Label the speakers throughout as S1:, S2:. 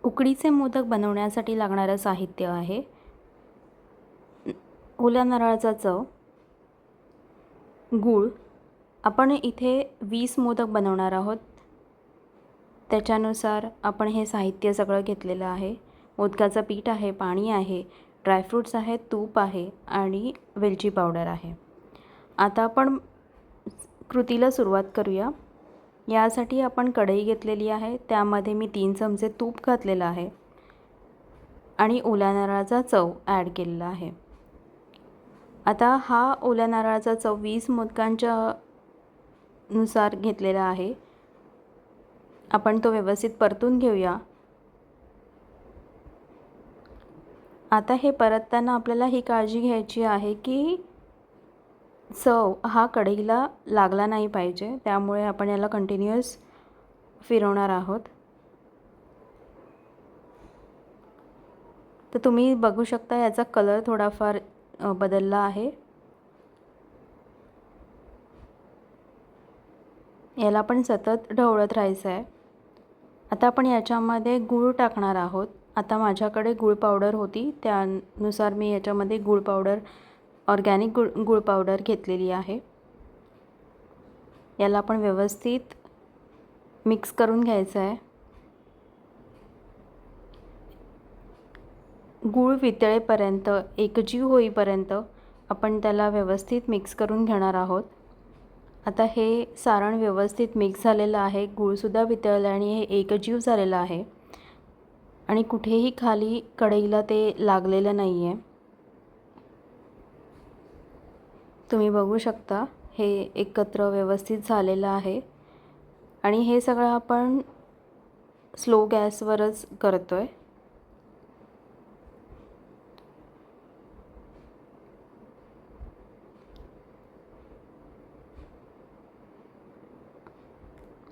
S1: उकडीचे मोदक बनवण्यासाठी लागणारं साहित्य आहे ओल्या नारळाचा चव, गूळ. आपण इथे 20 मोदक बनवणार आहोत. त्याच्यानुसार आपण हे साहित्य सगळं घेतलेलं आहे. मोदकाचं पीठ आहे, पाणी आहे, ड्रायफ्रूट्स आहेत, तूप आहे आणि वेलची पावडर आहे. आता आपण कृतीला सुरुवात करूया. यासाठी आपण कढई घेतलेली आहे. त्यामध्ये मी 3 चमचे तूप घातलेलं आहे आणि ओल्या नारळाचा चव ॲड केलेला आहे. आता हा ओल्या नारळाचा चव 20 मोदकांच्या नुसार घेतलेला आहे. आपण तो व्यवस्थित परतून घेऊया. आता हे परतताना आपल्याला ही काळजी घ्यायची आहे की चव हा कढईला लागला नाही पाहिजे. त्यामुळे आपण याला कंटिन्युअस फिरवणार आहोत. तर तुम्ही बघू शकता याचा कलर थोडाफार बदलला आहे. याला आपण सतत ढवळत राहायचं आहे. आता आपण याच्यामध्ये गूळ टाकणार आहोत. आता माझ्याकडे गूळ पावडर होती, त्यानुसार मी याच्यामध्ये गूळ पावडर, ऑर्गॅनिक गूळ पावडर घेतलेली आहे. याला आपण व्यवस्थित मिक्स करून घ्यायचं आहे. गूळ वितळेपर्यंत, एकजीव होईपर्यंत आपण त्याला व्यवस्थित मिक्स करून घेणार आहोत. आता हे सारण व्यवस्थित मिक्स झालेलं आहे. गूळसुद्धा वितळला आणि हे एकजीव झालेलं आहे आणि कुठेही खाली कढईला ते लागलेलं नाही आहे. तुम्ही बघू शकता हे एकत्र व्यवस्थित झालेलं आहे आणि हे सगळं आपण स्लो गॅसवरच करतो आहे.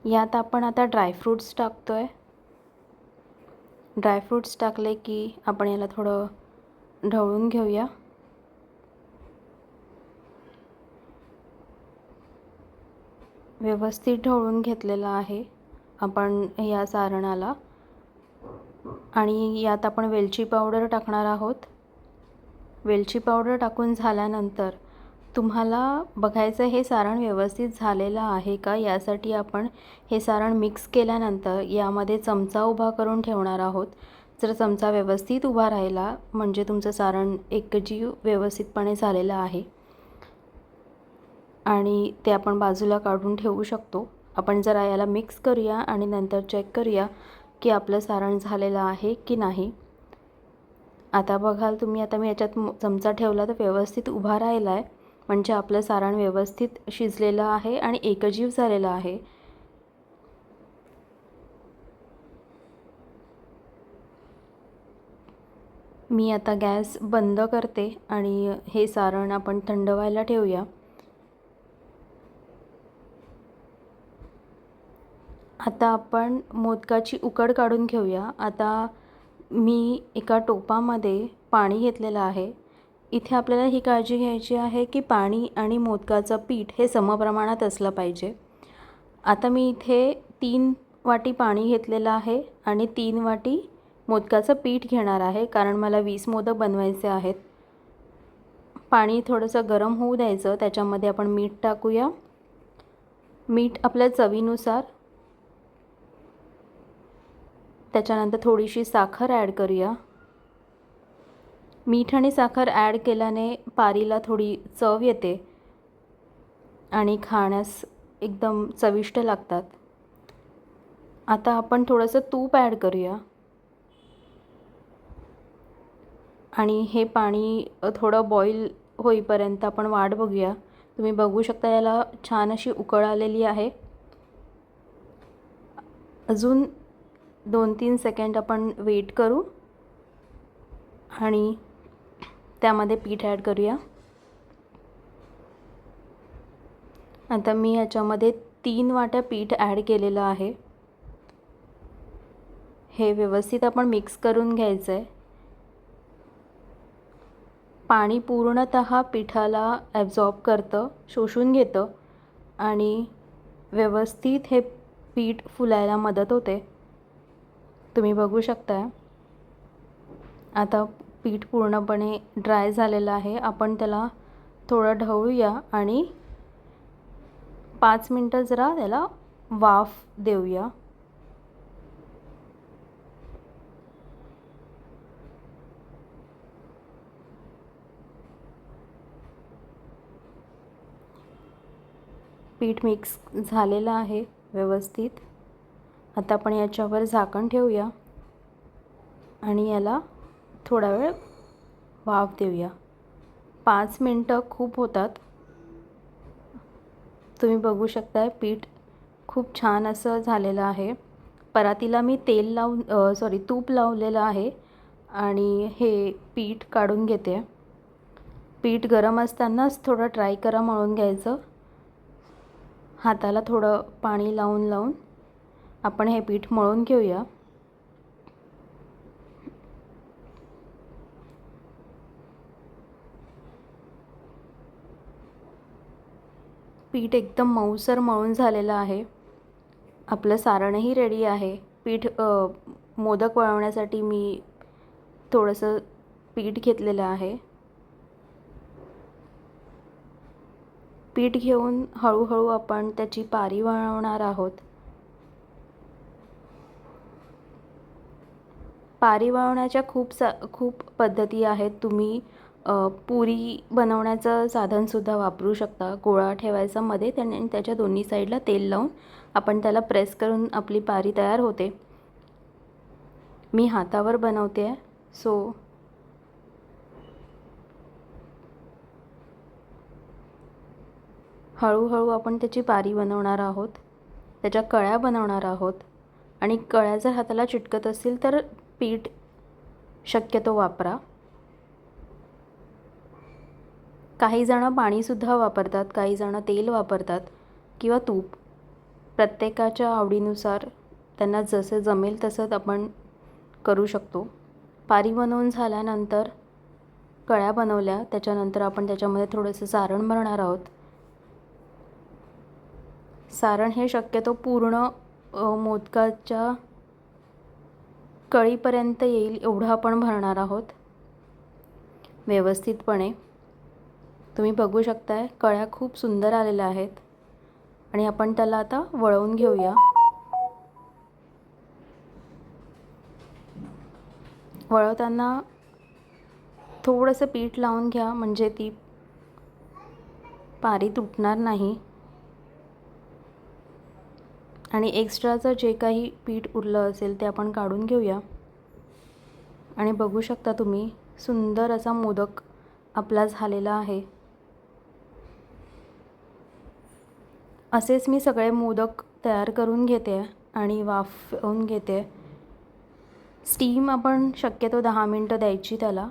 S1: यात आपण आता ड्रायफ्रूट्स टाकतो आहे. ड्रायफ्रूट्स टाकले की आपण याला थोडं ढवळून घेऊया. व्यवस्थित ढवळून घेतलेलं आहे आपण या सारणाला. आणि यात आपण वेलची पावडर टाकणार आहोत. वेलची पावडर टाकून झाल्यानंतर तुम्हाला बघायचं हे सारण व्यवस्थित झालेलं आहे का. यासाठी आपण हे सारण मिक्स केल्यानंतर यामध्ये चमचा उभा करून ठेवणार आहोत. जर चमचा व्यवस्थित उभा राहिला म्हणजे तुमचं सारण एकजीव व्यवस्थितपणे झालेलं आहे आणि ते आपण बाजूला काढून ठेवू शकतो. आपण जरा याला मिक्स करूया आणि नंतर चेक करूया की आपलं सारण झालेलं आहे की नाही. आता बघाल तुम्ही, आता मी याच्यात चमचा ठेवला तर व्यवस्थित उभा राहिला आहे, म्हणजे आपलं सारण व्यवस्थित शिजलेलं आहे आणि एकजीव झालेलं आहे. मी आता गॅस बंद करते आणि हे सारण आपण थंड व्हायला ठेवूया. आता आपण मोदकाची उकड काढून घेऊया. आता मी एका टोपामध्ये पाणी घेतलेलं आहे. इथे आपल्याला ही काळजी घ्यायची आहे की पाणी आणि मोदकाचं पीठ हे समप्रमाणात असलं पाहिजे. आता मी इथे 3 वाटी पाणी घेतलेलं आहे आणि 3 वाटी मोदकाचं पीठ घेणार आहे, कारण मला 20 मोदक बनवायचे आहेत. पाणी थोडंसं गरम होऊ द्यायचं. त्याच्यामध्ये आपण मीठ टाकूया. मीठ आपल्या चवीनुसार. त्याच्यानंतर थोडीशी साखर ॲड करूया. मीठ आणि साखर ॲड केल्याने पारीला थोडी चव येते आणि खाण्यास एकदम चविष्ट लागतात. आता आपण थोडंसं तूप ॲड करूया आणि हे पाणी थोडं बॉईल होईपर्यंत आपण वाट बघूया. तुम्ही बघू शकता याला छान अशी उकळ आलेली आहे. अजून 2-3 सेकंड आपण वेट करू आणि त्यामध्ये पीठ ॲड करूया. आता मी याच्यामध्ये 3 वाट्या पीठ ॲड केलेलं आहे. हे व्यवस्थित आपण मिक्स करून घ्यायचं आहे. पाणी पूर्णतः पिठाला ॲब्झॉर्ब करतं, शोषून घेतं आणि व्यवस्थित हे पीठ फुलायला मदत होते. तुम्ही बघू शकताय आता पीठ पूर्णपणे ड्राय झालेलं आहे. आपण त्याला थोडं ढवळूया आणि 5 मिनटं जरा त्याला वाफ देऊया. पीठ मिक्स झालेलं आहे व्यवस्थित. आता आपण याच्यावर झाकण ठेवूया आणि याला थोडा वेळ वाफ देऊया. 5 मिनटं खूप होतात. तुम्ही बघू शकताय पीठ खूप छान असं झालेलं आहे. परातीला मी तूप लावलेलं आहे आणि हे पीठ काढून घेते. पीठ गरम असतानाच थोडं ट्राय करा मळून घ्यायचं. हाताला थोडं पाणी लावून आपण हे पीठ मळून घेऊया. पीठ एकदम मऊसर मळून झालेलं आहे. आपलं सारणही रेडी आहे. मोदक वळवण्यासाठी मी थोडंसं पीठ घेतलेलं आहे. पीठ घेऊन हळूहळू आपण त्याची पारी वळवणार आहोत. पारी वळवण्याच्या खूप पद्धती आहेत. तुम्ही पुरी बनवण्याचं साधनसुद्धा वापरू शकता. गोळा ठेवायचा मध्ये त्याने त्याच्या दोन्ही साईडला तेल लावून आपण त्याला प्रेस करून आपली पारी तयार होते. मी हातावर बनवते सो हळूहळू आपण त्याची पारी बनवणार आहोत. त्याच्या कळ्या बनवणार आहोत आणि कळ्या जर हाताला चिटकत असतील तर पीठ शक्यतो वापरा. काही जण पाणीसुद्धा वापरतात, काही जण तेल वापरतात किंवा तूप. प्रत्येकाच्या आवडीनुसार त्यांना जसे जमेल तसंच आपण करू शकतो. पारी बनवून झाल्यानंतर कळ्या बनवल्या, त्याच्यानंतर आपण त्याच्यामध्ये थोडंसं सारण भरणार आहोत. सारण हे शक्यतो पूर्ण मोदकाच्या कळीपर्यंत येईल एवढं आपण भरणार आहोत व्यवस्थितपणे. तुम्ही बघू शकताय कळ्या खूप सुंदर आलेल्या आहेत आणि आपण त्याला आता वळवून घेऊया. वळवताना थोडंसं पीठ लावून घ्या म्हणजे ती पारी तुटणार नाही. आणि एक्स्ट्राचं जे काही पीठ उरलं असेल ते आपण काढून घेऊया. आणि बघू शकता तुम्ही सुंदर असा मोदक आपला झालेला आहे. असेच मी सगळे मोदक तयार करून घेते आणि वाफवून घेते. स्टीम आपण शक्यतो 10 मिनटं द्यायची त्याला.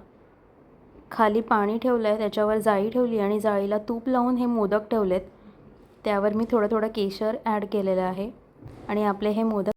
S1: खाली पाणी ठेवलं आहे, त्याच्यावर जाळी ठेवली आणि जाळीला तूप लावून हे मोदक ठेवलेत. त्यावर मी थोडं केशर ॲड केलेलं आहे आणि आपले हे मोदक